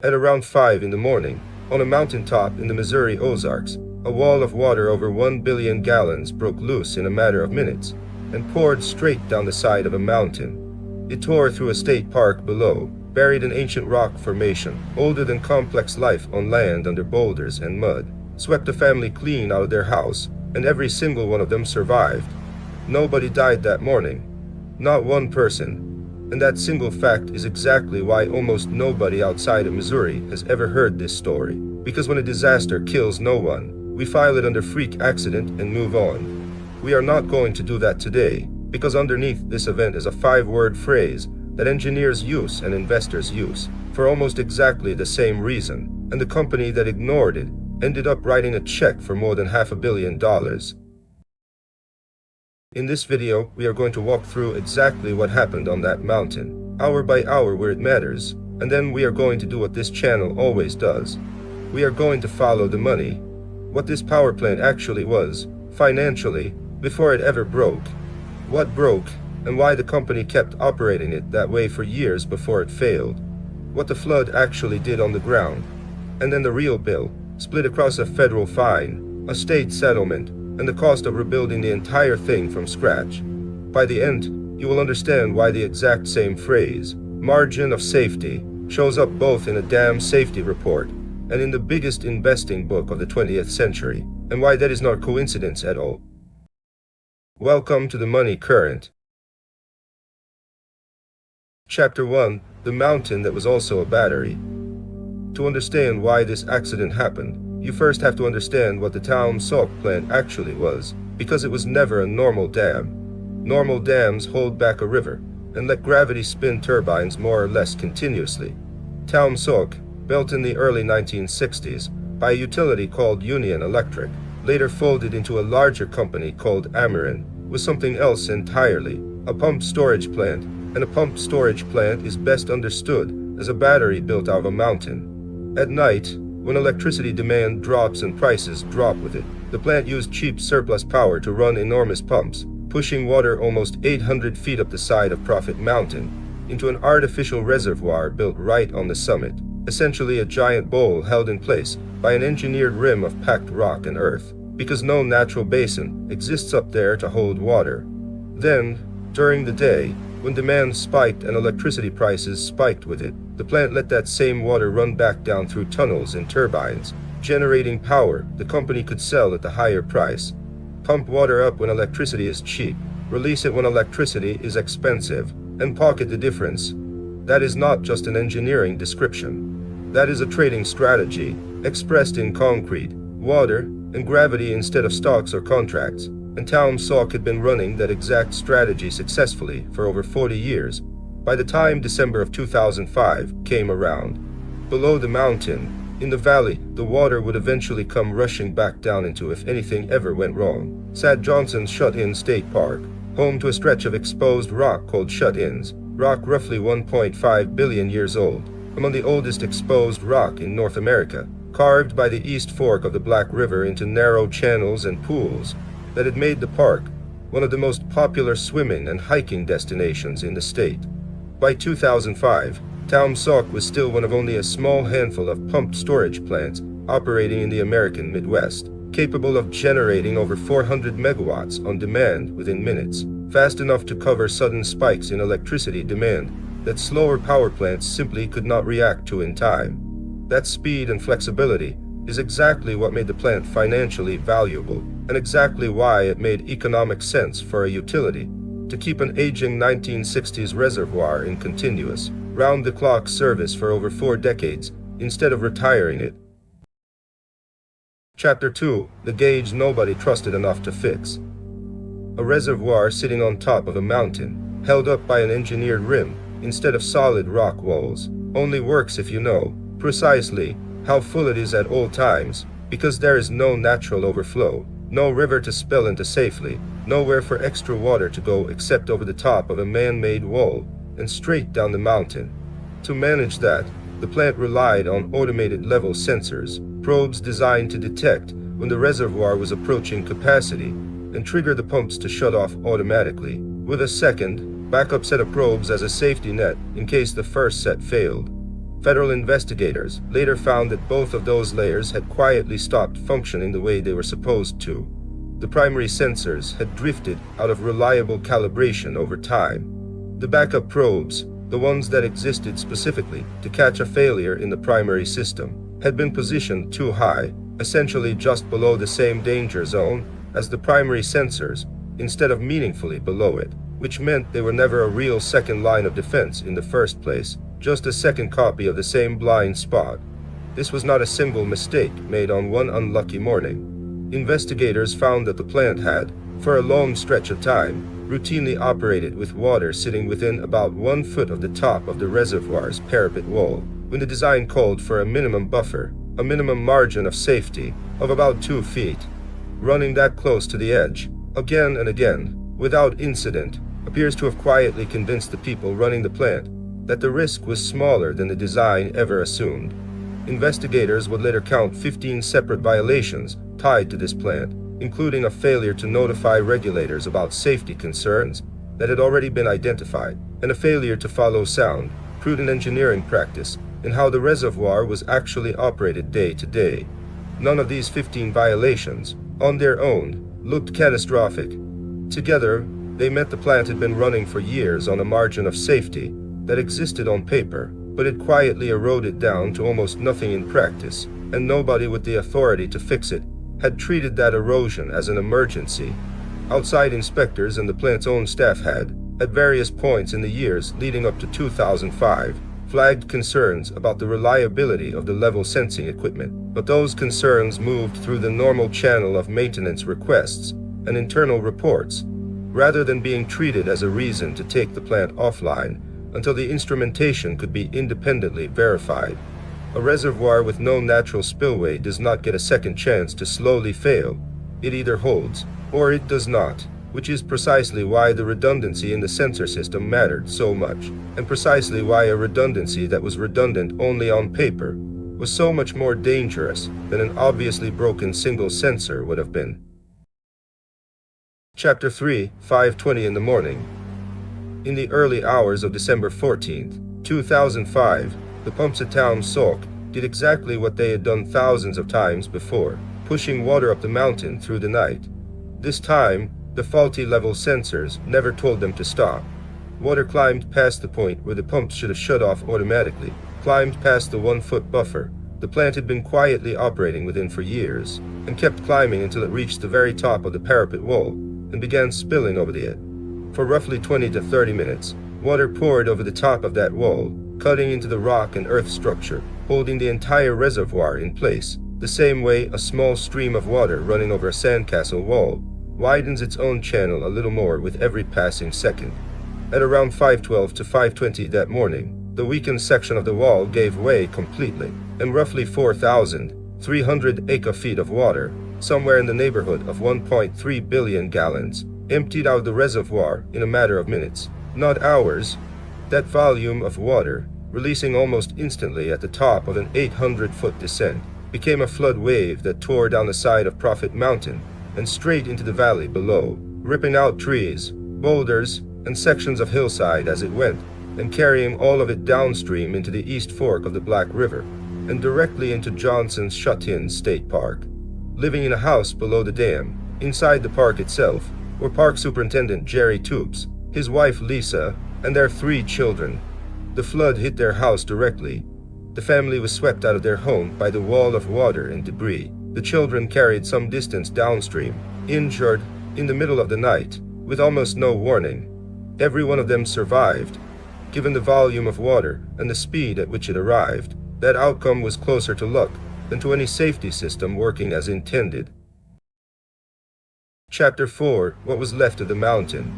At around 5 in the morning, on a mountaintop in the Missouri Ozarks, a wall of water over 1 billion gallons broke loose in a matter of minutes and poured straight down the side of a mountain. It tore through a state park below, buried an ancient rock formation, older than complex life on land under boulders and mud, swept a family clean out of their house, and every single one of them survived. Nobody died that morning. Not one person. And that single fact is exactly why almost nobody outside of Missouri has ever heard this story. Because when a disaster kills no one, we file it under freak accident and move on. We are not going to do that today, because underneath this event is a 5-word phrase that engineers use and investors use for almost exactly the same reason, and the company that ignored it ended up writing a check for more than $500 million. In this video, we are going to walk through exactly what happened on that mountain, hour by hour where it matters, and then we are going to do what this channel always does. We are going to follow the money, what this power plant actually was, financially, before it ever broke, what broke, and why the company kept operating it that way for years before it failed, what the flood actually did on the ground, and then the real bill, split across a federal fine, a state settlement, and the cost of rebuilding the entire thing from scratch. By the end, you will understand why the exact same phrase, margin of safety, shows up both in a damn safety report and in the biggest investing book of the 20th century, and why that is not coincidence at all. Welcome to the Money Current. Chapter 1, The Mountain That Was Also a Battery. To understand why this accident happened, you first have to understand what the Taum Sauk plant actually was, because it was never a normal dam. Normal dams hold back a river and let gravity spin turbines more or less continuously. Taum Sauk, built in the early 1960s by a utility called Union Electric, later folded into a larger company called Ameren, was something else entirely, a pumped storage plant, and a pumped storage plant is best understood as a battery built out of a mountain. At night, when electricity demand drops and prices drop with it, the plant used cheap surplus power to run enormous pumps, pushing water almost 800 feet up the side of Prophet Mountain into an artificial reservoir built right on the summit, essentially a giant bowl held in place by an engineered rim of packed rock and earth, because no natural basin exists up there to hold water. Then, during the day, when demand spiked and electricity prices spiked with it, the plant let that same water run back down through tunnels and turbines, generating power the company could sell at the higher price. Pump water up when electricity is cheap, release it when electricity is expensive, and pocket the difference. That is not just an engineering description. That is a trading strategy, expressed in concrete, water, and gravity instead of stocks or contracts. And Taum Sauk had been running that exact strategy successfully for over 40 years. By the time December of 2005 came around, below the mountain, in the valley, the water would eventually come rushing back down into if anything ever went wrong. Sat Johnson's Shut-In State Park, home to a stretch of exposed rock called Shut-Ins, rock roughly 1.5 billion years old, among the oldest exposed rock in North America, carved by the East Fork of the Black River into narrow channels and pools that had made the park one of the most popular swimming and hiking destinations in the state. By 2005, Taum Sauk was still one of only a small handful of pumped storage plants operating in the American Midwest, capable of generating over 400 megawatts on demand within minutes, fast enough to cover sudden spikes in electricity demand that slower power plants simply could not react to in time. That speed and flexibility is exactly what made the plant financially valuable, and exactly why it made economic sense for a utility to keep an aging 1960s reservoir in continuous, round-the-clock service for over 4 decades instead of retiring it. Chapter 2, The Gauge Nobody Trusted Enough to Fix. A reservoir sitting on top of a mountain, held up by an engineered rim instead of solid rock walls, only works if you know precisely how full it is at all times, because there is no natural overflow, no river to spill into safely, nowhere for extra water to go except over the top of a man-made wall and straight down the mountain. To manage that, the plant relied on automated level sensors, probes designed to detect when the reservoir was approaching capacity and trigger the pumps to shut off automatically, with a second, backup set of probes as a safety net in case the first set failed. Federal investigators later found that both of those layers had quietly stopped functioning the way they were supposed to. The primary sensors had drifted out of reliable calibration over time. The backup probes, the ones that existed specifically to catch a failure in the primary system, had been positioned too high, essentially just below the same danger zone as the primary sensors, instead of meaningfully below it, which meant they were never a real second line of defense in the first place, just a second copy of the same blind spot. This was not a single mistake made on one unlucky morning. Investigators found that the plant had, for a long stretch of time, routinely operated with water sitting within about 1 foot of the top of the reservoir's parapet wall, when the design called for a minimum buffer, a minimum margin of safety, of about 2 feet. Running that close to the edge, again and again, without incident, appears to have quietly convinced the people running the plant that the risk was smaller than the design ever assumed. Investigators would later count 15 separate violations tied to this plant, including a failure to notify regulators about safety concerns that had already been identified, and a failure to follow sound, prudent engineering practice in how the reservoir was actually operated day to day. None of these 15 violations, on their own, looked catastrophic. Together, they meant the plant had been running for years on a margin of safety that existed on paper, but had quietly eroded down to almost nothing in practice, and nobody with the authority to fix it had treated that erosion as an emergency. Outside inspectors and the plant's own staff had, at various points in the years leading up to 2005, flagged concerns about the reliability of the level sensing equipment, but those concerns moved through the normal channel of maintenance requests and internal reports, rather than being treated as a reason to take the plant offline until the instrumentation could be independently verified. A reservoir with no natural spillway does not get a second chance to slowly fail. It either holds, or it does not, which is precisely why the redundancy in the sensor system mattered so much, and precisely why a redundancy that was redundant only on paper was so much more dangerous than an obviously broken single sensor would have been. Chapter 3, 5:20 in the morning. In the early hours of December 14th, 2005, the pumps at Taum Sauk did exactly what they had done thousands of times before, pushing water up the mountain through the night. This time, the faulty level sensors never told them to stop. Water climbed past the point where the pumps should have shut off automatically, climbed past the 1-foot buffer the plant had been quietly operating within for years, and kept climbing until it reached the very top of the parapet wall and began spilling over the edge. For roughly 20 to 30 minutes, water poured over the top of that wall, cutting into the rock and earth structure, holding the entire reservoir in place, the same way a small stream of water running over a sandcastle wall widens its own channel a little more with every passing second. At around 5:12 to 5:20 that morning, the weakened section of the wall gave way completely, and roughly 4,300 acre-feet of water, somewhere in the neighborhood of 1.3 billion gallons, emptied out of the reservoir in a matter of minutes, not hours. That volume of water, releasing almost instantly at the top of an 800-foot descent, became a flood wave that tore down the side of Prophet Mountain and straight into the valley below, ripping out trees, boulders, and sections of hillside as it went, and carrying all of it downstream into the East Fork of the Black River, and directly into Johnson's Shut-In State Park. Living in a house below the dam, inside the park itself, were Park Superintendent Jerry Toops, his wife Lisa, and their 3 children. The flood hit their house directly. The family was swept out of their home by the wall of water and debris. The children carried some distance downstream, injured, in the middle of the night, with almost no warning. Every one of them survived. Given the volume of water and the speed at which it arrived, that outcome was closer to luck than to any safety system working as intended. Chapter 4: What was left of the mountain.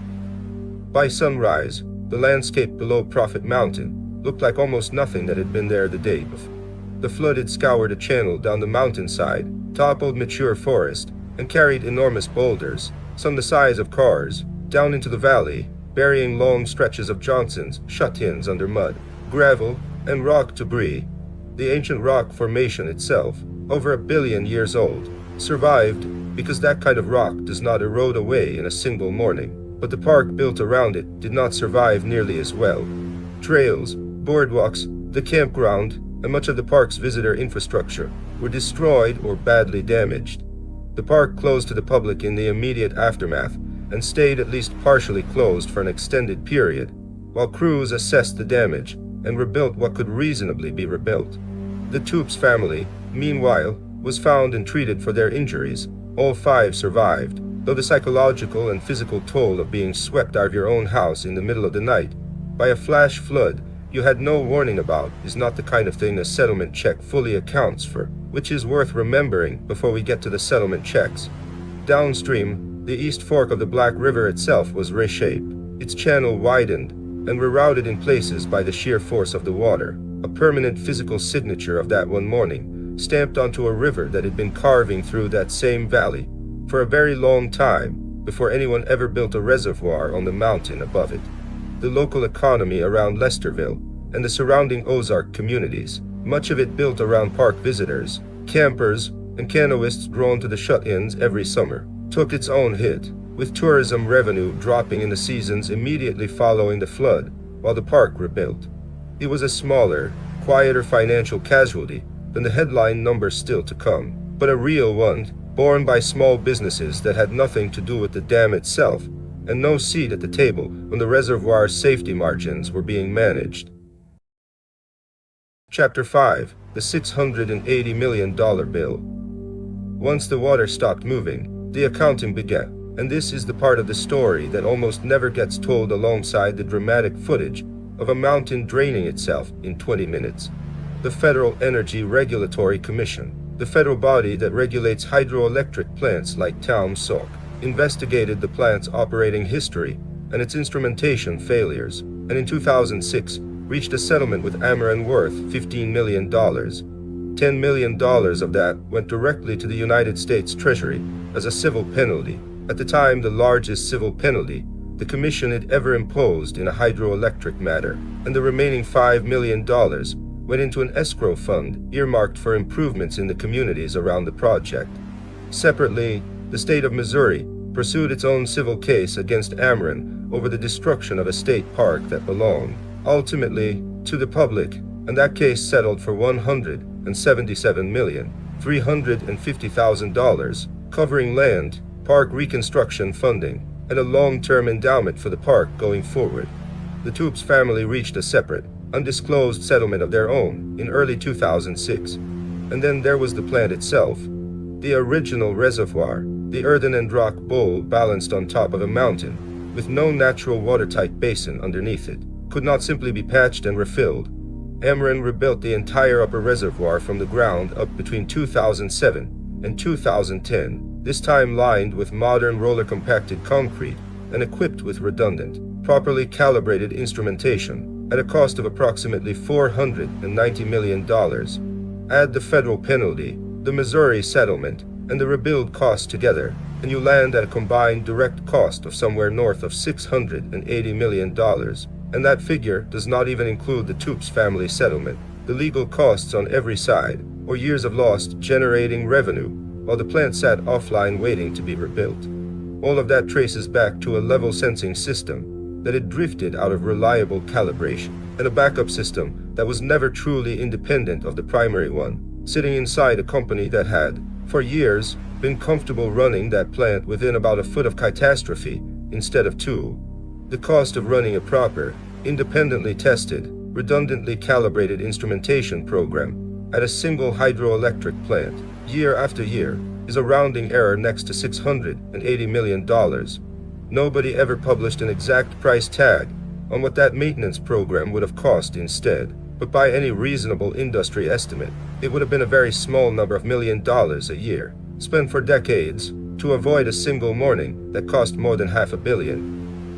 By sunrise, the landscape below Prophet Mountain looked like almost nothing that had been there the day before. The flood had scoured a channel down the mountainside, toppled mature forest, and carried enormous boulders, some the size of cars, down into the valley, burying long stretches of Johnson's shut-ins under mud, gravel, and rock debris. The ancient rock formation itself, over 1 billion years old, survived because that kind of rock does not erode away in a single morning, but the park built around it did not survive nearly as well. Trails, boardwalks, The campground and much of the park's visitor infrastructure were destroyed or badly damaged. The park closed to the public in the immediate aftermath and stayed at least partially closed for an extended period, while crews assessed the damage and rebuilt what could reasonably be rebuilt. The Taum family, meanwhile, was found and treated for their injuries. All 5 survived, though the psychological and physical toll of being swept out of your own house in the middle of the night by a flash flood you had no warning about is not the kind of thing a settlement check fully accounts for, which is worth remembering before we get to the settlement checks. Downstream, the east fork of the Black River itself was reshaped, its channel widened, and rerouted in places by the sheer force of the water, a permanent physical signature of that one morning, stamped onto a river that had been carving through that same valley for a very long time before anyone ever built a reservoir on the mountain above it. The local economy around Lesterville and the surrounding Ozark communities, much of it built around park visitors, campers, and canoeists drawn to the shut-ins every summer, took its own hit, with tourism revenue dropping in the seasons immediately following the flood while the park rebuilt. It was a smaller, quieter financial casualty than the headline numbers still to come, but a real one borne by small businesses that had nothing to do with the dam itself and no seat at the table when the reservoir's safety margins were being managed. Chapter 5. The $680 million bill. Once the water stopped moving, the accounting began, and this is the part of the story that almost never gets told alongside the dramatic footage of a mountain draining itself in 20 minutes. The Federal Energy Regulatory Commission, the federal body that regulates hydroelectric plants like Taum Sauk, investigated the plant's operating history and its instrumentation failures, and in 2006 reached a settlement with Ameren worth $15 million. $10 million of that went directly to the United States Treasury as a civil penalty, at the time the largest civil penalty the Commission had ever imposed in a hydroelectric matter, and the remaining $5 million went into an escrow fund earmarked for improvements in the communities around the project. Separately, the state of Missouri pursued its own civil case against Ameren over the destruction of a state park that belonged, ultimately, to the public, and that case settled for $177,350,000, covering land, park reconstruction funding, and a long-term endowment for the park going forward. The Taum family reached a separate, undisclosed settlement of their own in early 2006, and then there was the plant itself. The original reservoir, the earthen and rock bowl balanced on top of a mountain, with no natural watertight basin underneath it, could not simply be patched and refilled. Ameren rebuilt the entire upper reservoir from the ground up between 2007 and 2010, this time lined with modern roller-compacted concrete and equipped with redundant, properly calibrated instrumentation at a cost of approximately $490 million. Add the federal penalty, the Missouri settlement, and the rebuild cost together, and you land at a combined direct cost of somewhere north of $680 million. And that figure does not even include the Taum family settlement, the legal costs on every side, or years of lost generating revenue, while the plant sat offline waiting to be rebuilt. All of that traces back to a level sensing system that had drifted out of reliable calibration, and a backup system that was never truly independent of the primary one, sitting inside a company that had, for years, been comfortable running that plant within about a foot of catastrophe instead of 2. The cost of running a proper, independently tested, redundantly calibrated instrumentation program at a single hydroelectric plant, year after year, is a rounding error next to $680 million. Nobody ever published an exact price tag on what that maintenance program would have cost instead, but by any reasonable industry estimate, it would have been a very small number of $1 million a year, spent for decades to avoid a single morning that cost more than $500 million.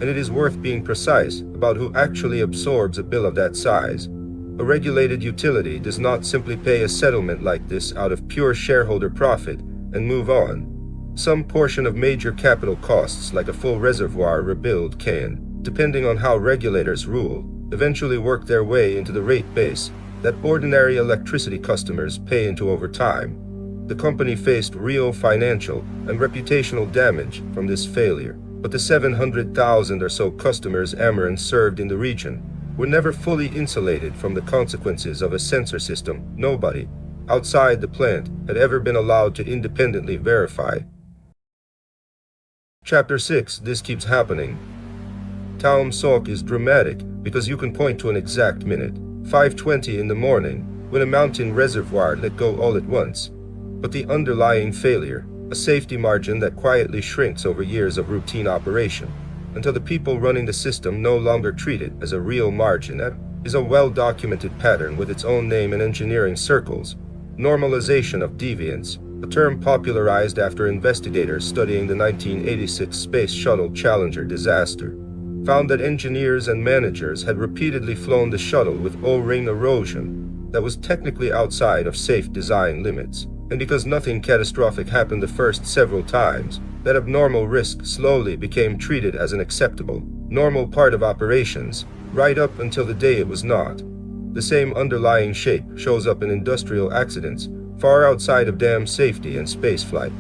And it is worth being precise about who actually absorbs a bill of that size. A regulated utility does not simply pay a settlement like this out of pure shareholder profit and move on. Some portion of major capital costs, like a full reservoir rebuild, can, depending on how regulators rule, eventually work their way into the rate base that ordinary electricity customers pay into over time. The company faced real financial and reputational damage from this failure, but the 700,000 or so customers Ameren served in the region were never fully insulated from the consequences of a sensor system nobody, outside the plant, had ever been allowed to independently verify. Chapter 6. This keeps happening. Taum Sauk is dramatic because you can point to an exact minute, 5:20 in the morning, when a mountain reservoir let go all at once. But the underlying failure, a safety margin that quietly shrinks over years of routine operation, until the people running the system no longer treat it as a real margin, is a well-documented pattern with its own name in engineering circles. Normalization of deviance, a term popularized after investigators studying the 1986 Space Shuttle Challenger disaster found that engineers and managers had repeatedly flown the shuttle with O-ring erosion that was technically outside of safe design limits. And because nothing catastrophic happened the first several times, that abnormal risk slowly became treated as an acceptable, normal part of operations, right up until the day it was not. The same underlying shape shows up in industrial accidents far outside of dam safety and spaceflight.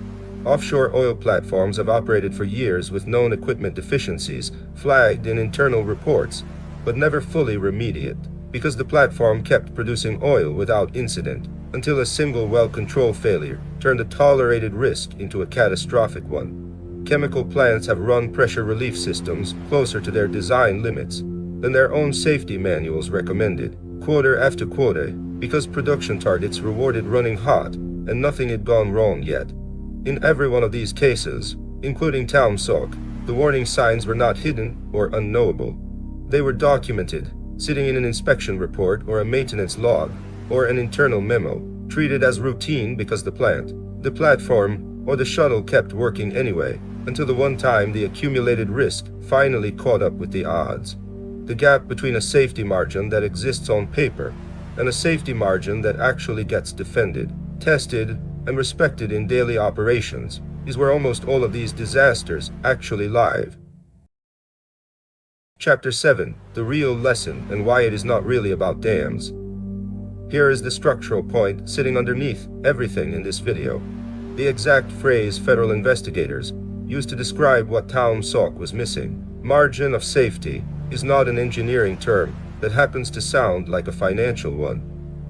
Offshore oil platforms have operated for years with known equipment deficiencies flagged in internal reports, but never fully remediated, because the platform kept producing oil without incident, until a single well control failure turned a tolerated risk into a catastrophic one. Chemical plants have run pressure relief systems closer to their design limits than their own safety manuals recommended, quarter after quarter, because production targets rewarded running hot and nothing had gone wrong yet. In every one of these cases, including Taum Sauk, the warning signs were not hidden or unknowable. They were documented, sitting in an inspection report or a maintenance log, or an internal memo, treated as routine because the plant, the platform, or the shuttle kept working anyway, until the one time the accumulated risk finally caught up with the odds. The gap between a safety margin that exists on paper and a safety margin that actually gets defended, tested, and respected in daily operations is where almost all of these disasters actually live. Chapter 7. The real lesson and why it is not really about dams. Here is the structural point sitting underneath everything in this video. The exact phrase federal investigators used to describe what Taum Sauk was missing, margin of safety, is not an engineering term that happens to sound like a financial one.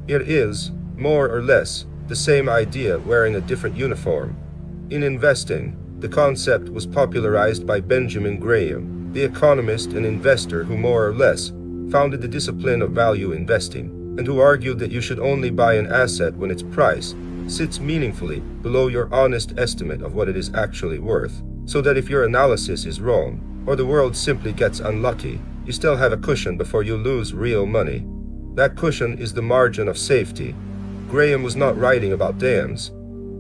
It is, more or less, the same idea wearing a different uniform. In investing, the concept was popularized by Benjamin Graham, the economist and investor who more or less founded the discipline of value investing, and who argued that you should only buy an asset when its price sits meaningfully below your honest estimate of what it is actually worth, so that if your analysis is wrong, or the world simply gets unlucky, you still have a cushion before you lose real money. That cushion is the margin of safety. Graham was not writing about dams.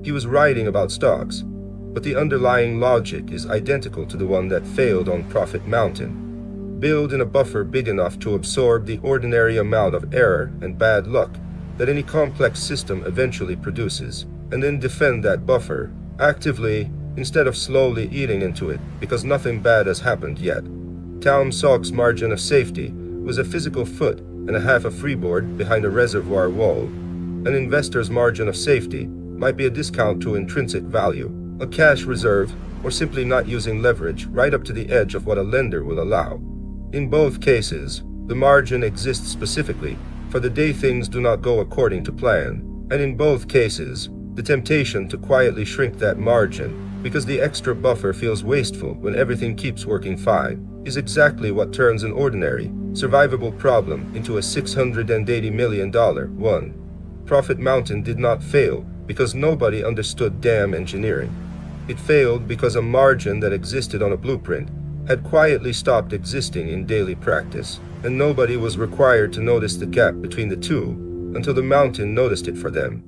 He was writing about stocks, but the underlying logic is identical to the one that failed on Prophet Mountain. Build in a buffer big enough to absorb the ordinary amount of error and bad luck that any complex system eventually produces, and then defend that buffer actively instead of slowly eating into it because nothing bad has happened yet. Taum Sauk's margin of safety was a physical foot and a half a freeboard behind a reservoir wall. An investor's margin of safety might be a discount to intrinsic value, a cash reserve, or simply not using leverage right up to the edge of what a lender will allow. In both cases, the margin exists specifically for the day things do not go according to plan, and in both cases, the temptation to quietly shrink that margin because the extra buffer feels wasteful when everything keeps working fine is exactly what turns an ordinary, survivable problem into a $680 million one. Prophet Mountain did not fail because nobody understood dam engineering. It failed because a margin that existed on a blueprint had quietly stopped existing in daily practice, and nobody was required to notice the gap between the two until the mountain noticed it for them.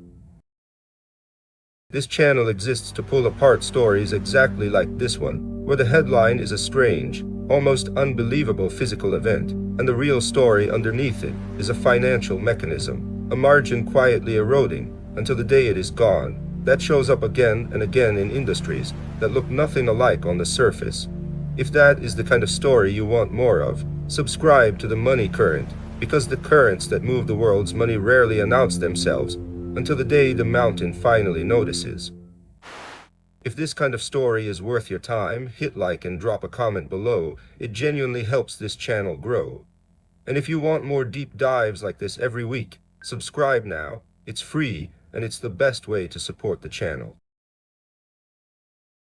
This channel exists to pull apart stories exactly like this one, where the headline is a strange, almost unbelievable physical event, and the real story underneath it is a financial mechanism. A margin quietly eroding until the day it is gone. That shows up again and again in industries that look nothing alike on the surface. If that is the kind of story you want more of, subscribe to the Money Current, because the currents that move the world's money rarely announce themselves until the day the mountain finally notices. If this kind of story is worth your time, hit like and drop a comment below. It genuinely helps this channel grow. And if you want more deep dives like this every week, subscribe now. It's free, and it's the best way to support the channel.